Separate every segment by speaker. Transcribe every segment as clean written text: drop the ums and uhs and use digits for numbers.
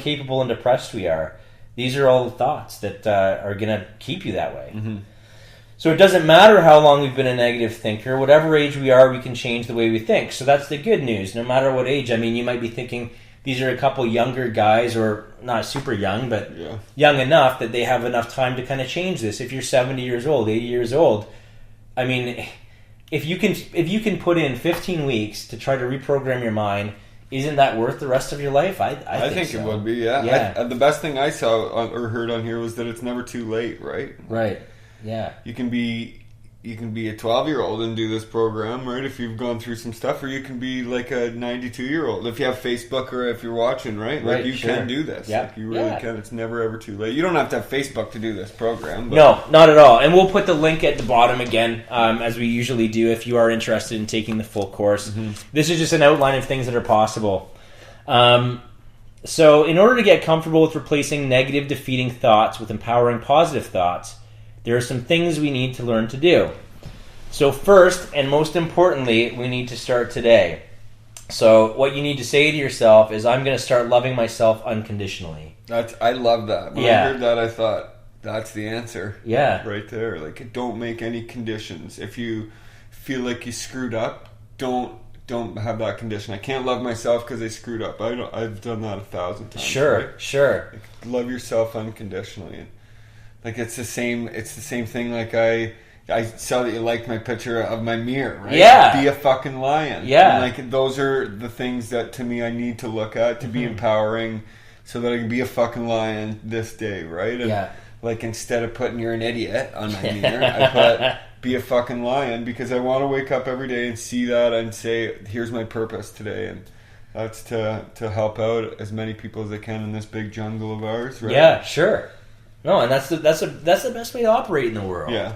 Speaker 1: capable and depressed we are, these are all the thoughts that are going to keep you that way.
Speaker 2: Mm-hmm.
Speaker 1: So it doesn't matter how long we've been a negative thinker. Whatever age we are, we can change the way we think. So that's the good news. No matter what age. I mean, you might be thinking these are a couple younger guys, or not super young, but young enough that they have enough time to kind of change this. If you're 70 years old, 80 years old, I mean, if you can put in 15 weeks to try to reprogram your mind, isn't that worth the rest of your life? I think so.
Speaker 2: It would be, yeah. The best thing I saw or heard on here was that it's never too late, right?
Speaker 1: Right. Yeah.
Speaker 2: You can be a 12-year-old and do this program, right? If you've gone through some stuff, or you can be like a 92-year-old if you have Facebook, or if you're watching, right? Like you can do this.
Speaker 1: Yeah.
Speaker 2: Like you really can. It's never ever too late. You don't have to have Facebook to do this program. But.
Speaker 1: No, not at all. And we'll put the link at the bottom again, as we usually do, if you are interested in taking the full course. Mm-hmm. This is just an outline of things that are possible. So in order to get comfortable with replacing negative, defeating thoughts with empowering, positive thoughts, there are some things we need to learn to do. So first, and most importantly, we need to start today. So what you need to say to yourself is, I'm going to start loving myself unconditionally.
Speaker 2: I love that. When I heard that, I thought, that's the answer.
Speaker 1: Yeah.
Speaker 2: Right there. Like, don't make any conditions. If you feel like you screwed up, don't have that condition. I can't love myself because I screwed up. I've done that 1,000 times.
Speaker 1: Sure,
Speaker 2: right?
Speaker 1: sure.
Speaker 2: Like, love yourself unconditionally. Like, it's the same thing. Like, I saw that you liked my picture of my mirror, right?
Speaker 1: Yeah.
Speaker 2: Be a fucking lion.
Speaker 1: Yeah.
Speaker 2: And like, those are the things that, to me, I need to look at to be empowering, so that I can be a fucking lion this day, right? And like, instead of putting "you're an idiot" on my mirror, I put "be a fucking lion," because I want to wake up every day and see that and say, here's my purpose today. And that's to help out as many people as I can in this big jungle of ours, right?
Speaker 1: Yeah, sure. No, and that's the best way to operate in the world.
Speaker 2: Yeah.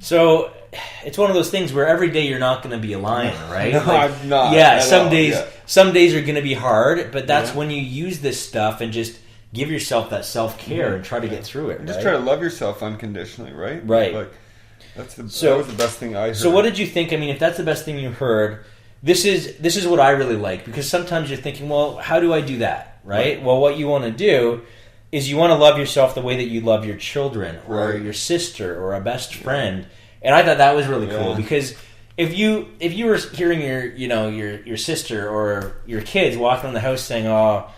Speaker 1: So it's one of those things where every day you're not going to be a lion, right?
Speaker 2: No, I'm not.
Speaker 1: Yeah, some days are going to be hard, but that's when you use this stuff and just give yourself that self-care and try to get through it.
Speaker 2: And just try to love yourself unconditionally, right?
Speaker 1: Right.
Speaker 2: Like, that was the best thing I heard.
Speaker 1: So what did you think? I mean, if that's the best thing you heard, this is what I really like, because sometimes you're thinking, well, how do I do that, right? Well, what you want to do is you want to love yourself the way that you love your children or your sister or a best friend. And I thought that was really cool, because if you were hearing your sister or your kids walking around the house saying, "Oh,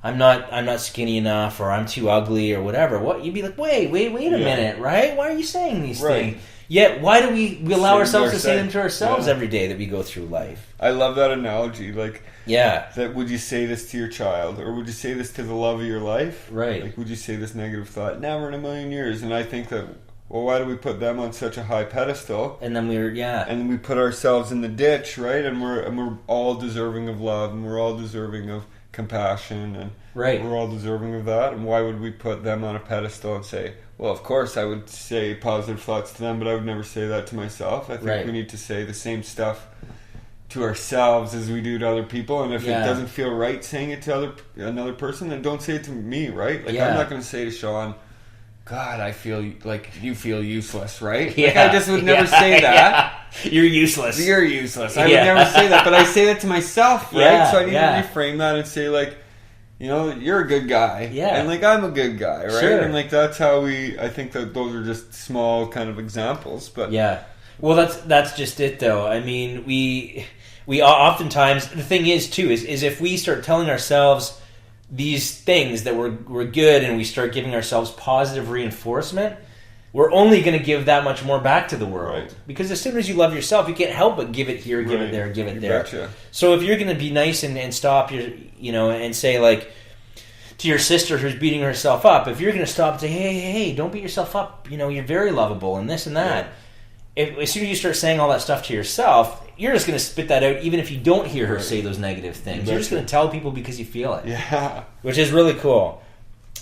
Speaker 1: I'm not skinny enough," or "I'm too ugly," or whatever, what you'd be like, wait a minute, right? Why are you saying these things? Yet why do we allow ourselves to say them to ourselves every day that we go through life?
Speaker 2: I love that analogy. Like, that would you say this to your child, or would you say this to the love of your life?
Speaker 1: Right.
Speaker 2: Like, would you say this negative thought? Never in a million years. And I think that, well, why do we put them on such a high pedestal?
Speaker 1: And then
Speaker 2: and we put ourselves in the ditch, right? And we're all deserving of love, and we're all deserving of compassion, and we're all deserving of that. And why would we put them on a pedestal and say, well, of course I would say positive thoughts to them, but I would never say that to myself. I think we need to say the same stuff to ourselves as we do to other people, and if it doesn't feel right saying it to another person, then don't say it to me, right? Like, I'm not going to say to Shawn, God, I feel like you feel useless, right? Like, I just would never say that.
Speaker 1: You're useless.
Speaker 2: You're useless. I would never say that, but I say that to myself, right? So I need to reframe that and say, like, you know, you're a good guy. Yeah. And, like, I'm a good guy, right? Sure. And, like, that's how I think that those are just small kind of examples, but... Yeah.
Speaker 1: Well, that's just it, though. I mean, we oftentimes... The thing is, too, is if we start telling ourselves these things that we're good, and we start giving ourselves positive reinforcement, we're only going to give that much more back to the world. Right. Because as soon as you love yourself, you can't help but give it here, give it there, give it there.
Speaker 2: Gotcha.
Speaker 1: So if you're going to be nice and stop your, and say, like, to your sister who's beating herself up, if you're going to stop and say, hey, don't beat yourself up, you're very lovable and this and that. As soon as you start saying all that stuff to yourself, you're just going to spit that out, even if you don't hear her say those negative things. You're just going to tell people because you feel it.
Speaker 2: Yeah.
Speaker 1: Which is really cool.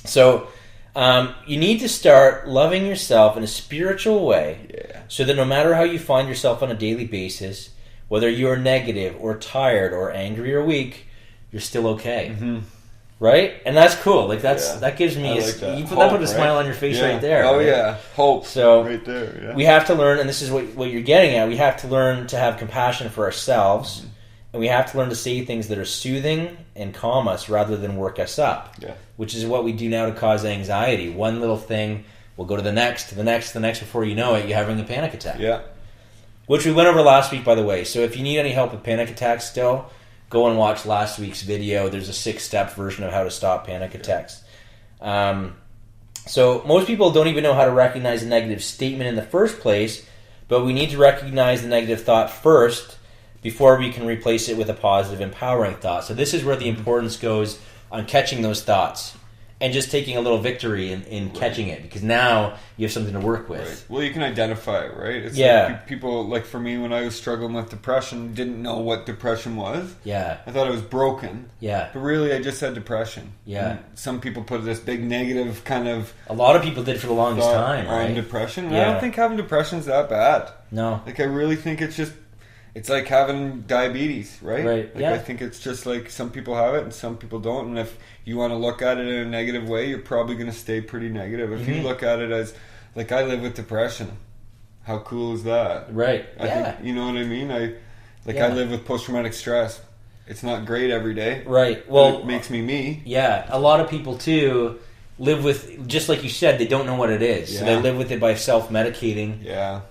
Speaker 1: So you need to start loving yourself in a spiritual way, so that no matter how you find yourself on a daily basis, whether you're negative or tired or angry or weak, you're still okay. Mm-hmm. Right? And that's cool. Like, that gives me you put a smile on your face right there.
Speaker 2: Oh,
Speaker 1: right?
Speaker 2: yeah. Hope.
Speaker 1: So
Speaker 2: right there,
Speaker 1: we have to learn, and this is what you're getting at, we have to learn to have compassion for ourselves, and we have to learn to say things that are soothing and calm us rather than work us up.
Speaker 2: Yeah.
Speaker 1: Which is what we do now to cause anxiety. One little thing will go to the next, to the next, to the next. Before you know it, you're having a panic attack.
Speaker 2: Yeah. Which
Speaker 1: we went over last week, by the way. So if you need any help with panic attacks still, go and watch last week's video. There's a 6-step version of how to stop panic attacks. So most people don't even know how to recognize a negative statement in the first place, but we need to recognize the negative thought first before we can replace it with a positive, empowering thought. So this is where the importance goes on catching those thoughts and just taking a little victory in catching it, because now you have something to work with.
Speaker 2: Right. Well, you can identify it, right? It's like people, like for me, when I was struggling with depression, didn't know what depression was.
Speaker 1: Yeah.
Speaker 2: I thought I was broken.
Speaker 1: Yeah.
Speaker 2: But really, I just had depression.
Speaker 1: Yeah.
Speaker 2: And some people put this big negative kind of...
Speaker 1: A lot of people did for the longest time, right?
Speaker 2: On depression. And I don't think having depression's that bad.
Speaker 1: No.
Speaker 2: Like, I really think it's just... It's like having diabetes, right?
Speaker 1: Right.
Speaker 2: Like, I think it's just like some people have it and some people don't. And if you want to look at it in a negative way, you're probably going to stay pretty negative. If you look at it as, like, I live with depression, how cool is that?
Speaker 1: Right.
Speaker 2: I think, you know what I mean? I live with post-traumatic stress. It's not great every day.
Speaker 1: Right. Well,
Speaker 2: it makes me me.
Speaker 1: Yeah. A lot of people, too, live with, just like you said, they don't know what it is. Yeah. So they live with it by self-medicating.
Speaker 2: Yeah.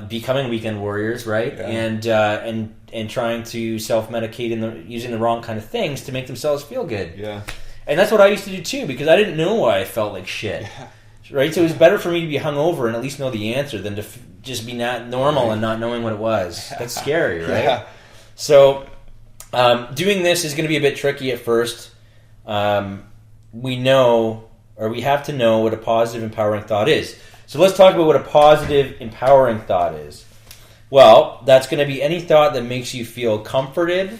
Speaker 1: Becoming weekend warriors, right?
Speaker 2: Yeah.
Speaker 1: And trying to self-medicate using the wrong kind of things to make themselves feel good.
Speaker 2: Yeah.
Speaker 1: And that's what I used to do too, because I didn't know why I felt like shit.
Speaker 2: Yeah.
Speaker 1: Right? So it was better for me to be hungover and at least know the answer than to just be not normal and not knowing what it was. That's scary, right?
Speaker 2: Yeah.
Speaker 1: So doing this is going to be a bit tricky at first. We have to know what a positive, empowering thought is. So let's talk about what a positive, empowering thought is. Well, that's going to be any thought that makes you feel comforted,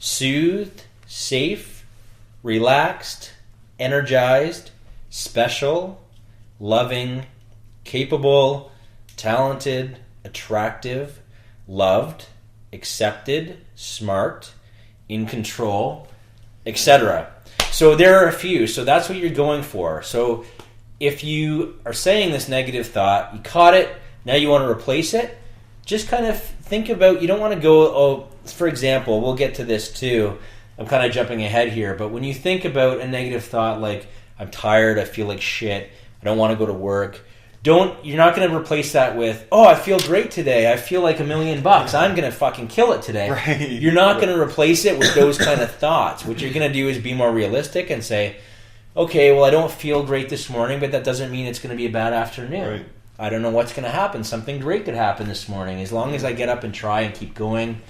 Speaker 1: soothed, safe, relaxed, energized, special, loving, capable, talented, attractive, loved, accepted, smart, in control, etc. So there are a few. So that's what you're going for. So if you are saying this negative thought, you caught it, now you want to replace it, just kind of think about, you don't want to go, for example, we'll get to this too, I'm kind of jumping ahead here, but when you think about a negative thought like, I'm tired, I feel like shit, I don't want to go to work, you're not going to replace that with, I feel great today, I feel like $1 million, I'm going to fucking kill it today.
Speaker 2: Right.
Speaker 1: You're not going to replace it with those kind of thoughts. What you're going to do is be more realistic and say, okay, well, I don't feel great this morning, but that doesn't mean it's going to be a bad afternoon.
Speaker 2: Right.
Speaker 1: I don't know what's going to happen. Something great could happen this morning. As long as I get up and try and keep going,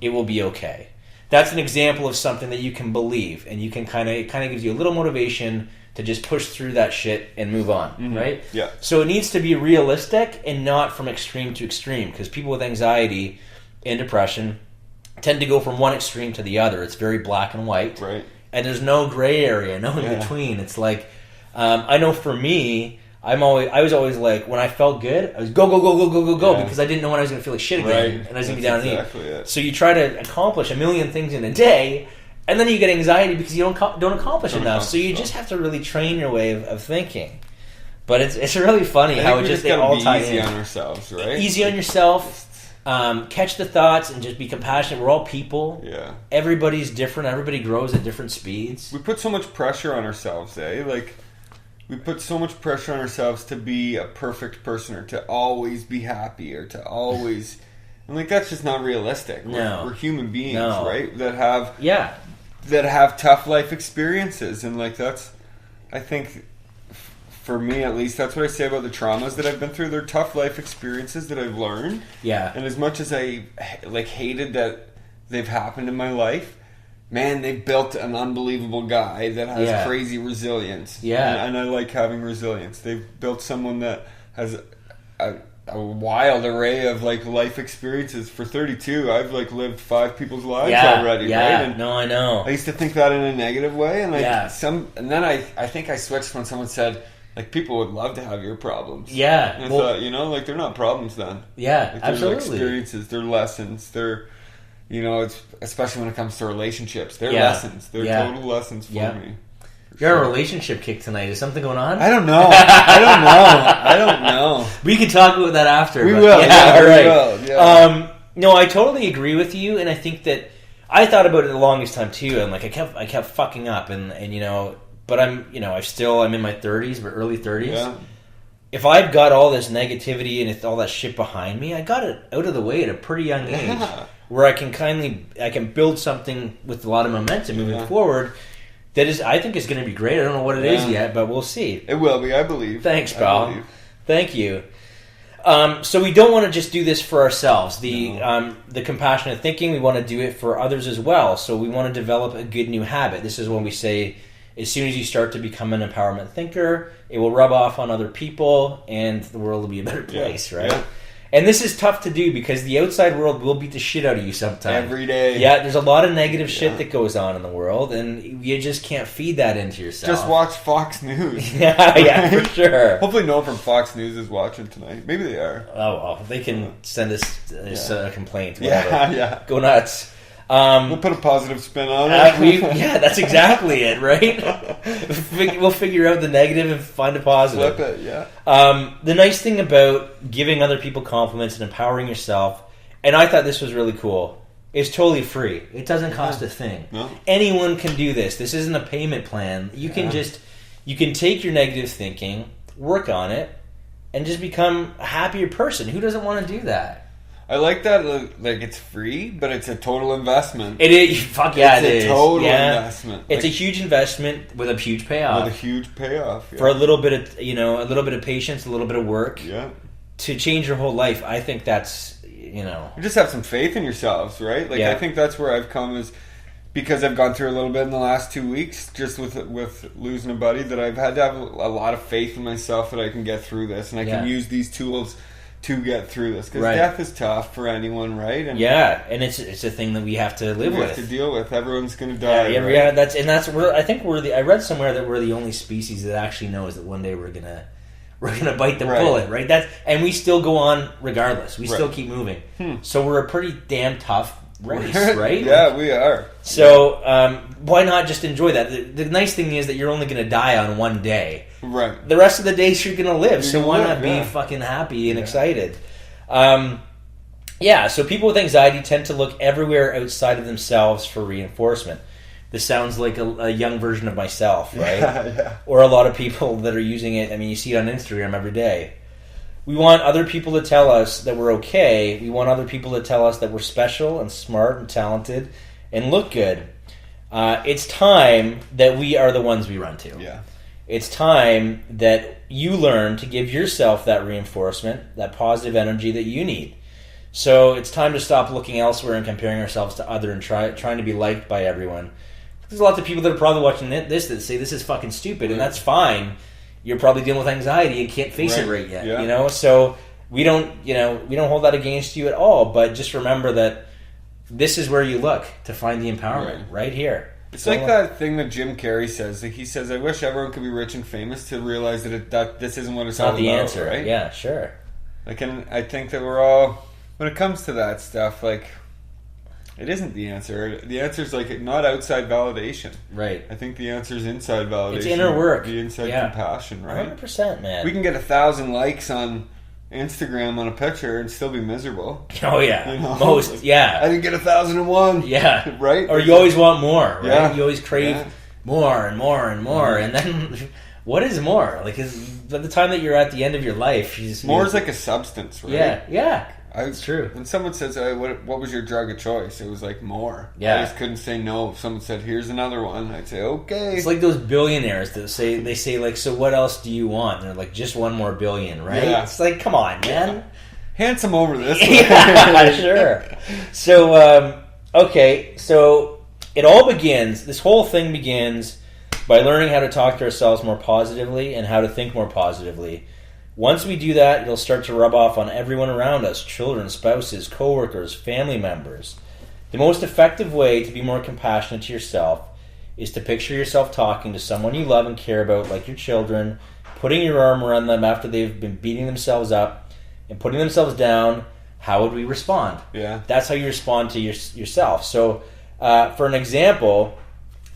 Speaker 1: it will be okay. That's an example of something that you can believe, and you can it kind of gives you a little motivation to just push through that shit and move on, right?
Speaker 2: Yeah.
Speaker 1: So it needs to be realistic and not from extreme to extreme, because people with anxiety and depression tend to go from one extreme to the other. It's very black and white.
Speaker 2: Right.
Speaker 1: And there's no gray area, no in between. It's like, I know for me, I was always like, when I felt good, I was go, because I didn't know when I was going to feel like shit again, and I was going to be down
Speaker 2: exactly
Speaker 1: So you try to accomplish 1 million things in a day, and then you get anxiety because you don't accomplish enough. So you just have to really train your way of thinking. But it's really funny how it just they all tie in.
Speaker 2: Easy on ourselves, right?
Speaker 1: Easy on yourself. Catch the thoughts and just be compassionate. We're all people.
Speaker 2: Yeah.
Speaker 1: Everybody's different. Everybody grows at different speeds.
Speaker 2: We put so much pressure on ourselves, Like, we put so much pressure on ourselves to be a perfect person or to always be happy or to always... And, like, that's just not realistic. We're human beings, right? That have tough life experiences. And, like, that's... I think... For me, at least, that's what I say about the traumas that I've been through. They're tough life experiences that I've learned.
Speaker 1: Yeah.
Speaker 2: And as much as I hated that they've happened in my life, man, they've built an unbelievable guy that has crazy resilience.
Speaker 1: Yeah.
Speaker 2: And I like having resilience. They've built someone that has a wild array of life experiences. For 32, I've lived 5 people's lives already.
Speaker 1: Yeah.
Speaker 2: Right? And
Speaker 1: no, I know.
Speaker 2: I used to think that in a negative way, and then I think I switched when someone said, people would love to have your problems.
Speaker 1: Yeah.
Speaker 2: And I thought, they're not problems then.
Speaker 1: Yeah,
Speaker 2: they're
Speaker 1: absolutely.
Speaker 2: Experiences, they're lessons, they're, it's, especially when it comes to relationships, they're lessons. They're total lessons for me.
Speaker 1: You're on a relationship kick tonight. Is something going on?
Speaker 2: I don't know. I don't know.
Speaker 1: We can talk about that after.
Speaker 2: We will.
Speaker 1: Yeah,
Speaker 2: we
Speaker 1: right.
Speaker 2: will. Yeah.
Speaker 1: No, I totally agree with you, and I think that I thought about it the longest time too, and like I kept fucking up, and you know, but I'm in my 30s, but early 30s.
Speaker 2: Yeah.
Speaker 1: If I've got all this negativity and all that shit behind me, I got it out of the way at a pretty young age, where I can build something with a lot of momentum moving forward. That is, I think, is going to be great. I don't know what it is yet, but we'll see.
Speaker 2: It will be, I believe.
Speaker 1: Thanks, pal. Thank you. So we don't want to just do this for ourselves. The compassionate thinking, we want to do it for others as well. So we want to develop a good new habit. This is when we say, as soon as you start to become an empowerment thinker, it will rub off on other people, and the world will be a better place, right? Yeah. And this is tough to do because the outside world will beat the shit out of you sometimes.
Speaker 2: Every day.
Speaker 1: Yeah, there's a lot of negative shit that goes on in the world, and you just can't feed that into yourself.
Speaker 2: Just watch Fox News.
Speaker 1: yeah, for sure.
Speaker 2: Hopefully no one from Fox News is watching tonight. Maybe they are.
Speaker 1: Oh, well, they can send us a complaint.
Speaker 2: Whatever. Yeah.
Speaker 1: Go nuts.
Speaker 2: We'll put a positive spin on it.
Speaker 1: That's exactly it, right? We'll figure out the negative and find a positive.
Speaker 2: Flip it, yeah.
Speaker 1: The nice thing about giving other people compliments and empowering yourself, and I thought this was really cool, it's totally free. It doesn't cost a thing.
Speaker 2: No.
Speaker 1: Anyone can do this. This isn't a payment plan. You can take your negative thinking, work on it, and just become a happier person. Who doesn't want to do that?
Speaker 2: I like that, like, it's free, but it's a total investment.
Speaker 1: It is. Fuck yeah, it is.
Speaker 2: It's a total investment.
Speaker 1: It's a huge investment with a huge payoff.
Speaker 2: With a huge payoff,
Speaker 1: for a little bit of patience, a little bit of work.
Speaker 2: Yeah.
Speaker 1: To change your whole life, I think that's,
Speaker 2: You just have some faith in yourselves, right? Like, I think that's where I've come is because I've gone through a little bit in the last 2 weeks, just with losing a buddy, that I've had to have a lot of faith in myself that I can get through this, and I can use these tools to get through this, because death is tough for anyone, right? And
Speaker 1: and it's a thing that we have to live with,
Speaker 2: to deal with. Everyone's going to die.
Speaker 1: That's where I think I read somewhere that we're the only species that actually knows that one day we're gonna bite the bullet, right? And we still go on regardless. We still keep moving. So we're a pretty damn tough race, right?
Speaker 2: Yeah, we are.
Speaker 1: So why not just enjoy that? The nice thing is that you're only going to die on one day.
Speaker 2: Right.
Speaker 1: The rest of the days you're going to live. So why not be fucking happy and excited? So people with anxiety tend to look everywhere outside of themselves for reinforcement. This sounds like a young version of myself, right?
Speaker 2: Yeah.
Speaker 1: Or a lot of people that are using it. I mean, you see it on Instagram every day. We want other people to tell us that we're okay. We want other people to tell us that we're special and smart and talented and look good. It's time that we are the ones we run to.
Speaker 2: Yeah.
Speaker 1: It's time that you learn to give yourself that reinforcement, that positive energy that you need. So it's time to stop looking elsewhere and comparing ourselves to other and trying to be liked by everyone. There's lots of people that are probably watching this that say this is fucking stupid, and that's fine. You're probably dealing with anxiety and can't face it right yet, So we don't hold that against you at all. But just remember that this is where you look to find the empowerment right here.
Speaker 2: It's like that thing that Jim Carrey says. Like he says, "I wish everyone could be rich and famous to realize that this isn't what it's all about." Not the answer, right?
Speaker 1: Yeah, sure.
Speaker 2: Like, and I think that we're all, when it comes to that stuff, like, it isn't the answer. The answer is like not outside validation,
Speaker 1: right?
Speaker 2: I think the answer is inside validation.
Speaker 1: It's inner work,
Speaker 2: the inside compassion, right?
Speaker 1: 100%, man.
Speaker 2: We can get 1,000 likes on Instagram on a picture and still be miserable.
Speaker 1: Oh yeah, most I
Speaker 2: didn't get 1,001.
Speaker 1: Yeah,
Speaker 2: right.
Speaker 1: Or you always want more, right?
Speaker 2: Yeah.
Speaker 1: You always crave more and more and more, and then what is more? Like, by the time that you're at the end of your life,
Speaker 2: more is like a substance, right?
Speaker 1: Yeah. It's true.
Speaker 2: When someone says, what was your drug of choice? It was like more.
Speaker 1: Yeah.
Speaker 2: I just couldn't say no. If someone said, here's another one, I'd say, okay.
Speaker 1: It's like those billionaires that say like, so what else do you want? And they're like, just one more billion, right? Yeah. It's like, come on, man.
Speaker 2: Yeah. Hand some over this.
Speaker 1: Yeah, sure. So, so it all begins, this whole thing begins by learning how to talk to ourselves more positively and how to think more positively. Once we do that, it'll start to rub off on everyone around us, children, spouses, coworkers, family members. The most effective way to be more compassionate to yourself is to picture yourself talking to someone you love and care about, like your children, putting your arm around them after they've been beating themselves up and putting themselves down. How would we respond?
Speaker 2: Yeah.
Speaker 1: That's how you respond to yourself. So, for an example,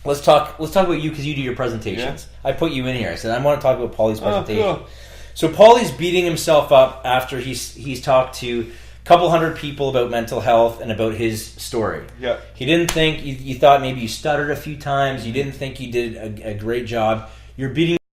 Speaker 1: let's talk about you because you do your presentations. Yeah. I put you in here. I said I want to talk about Paulie's presentation.
Speaker 2: Oh, cool.
Speaker 1: So Paulie's beating himself up after he's talked to couple hundred people about mental health and about his story.
Speaker 2: Yeah.
Speaker 1: He didn't think, you thought maybe you stuttered a few times, you didn't think you did a great job. You're beating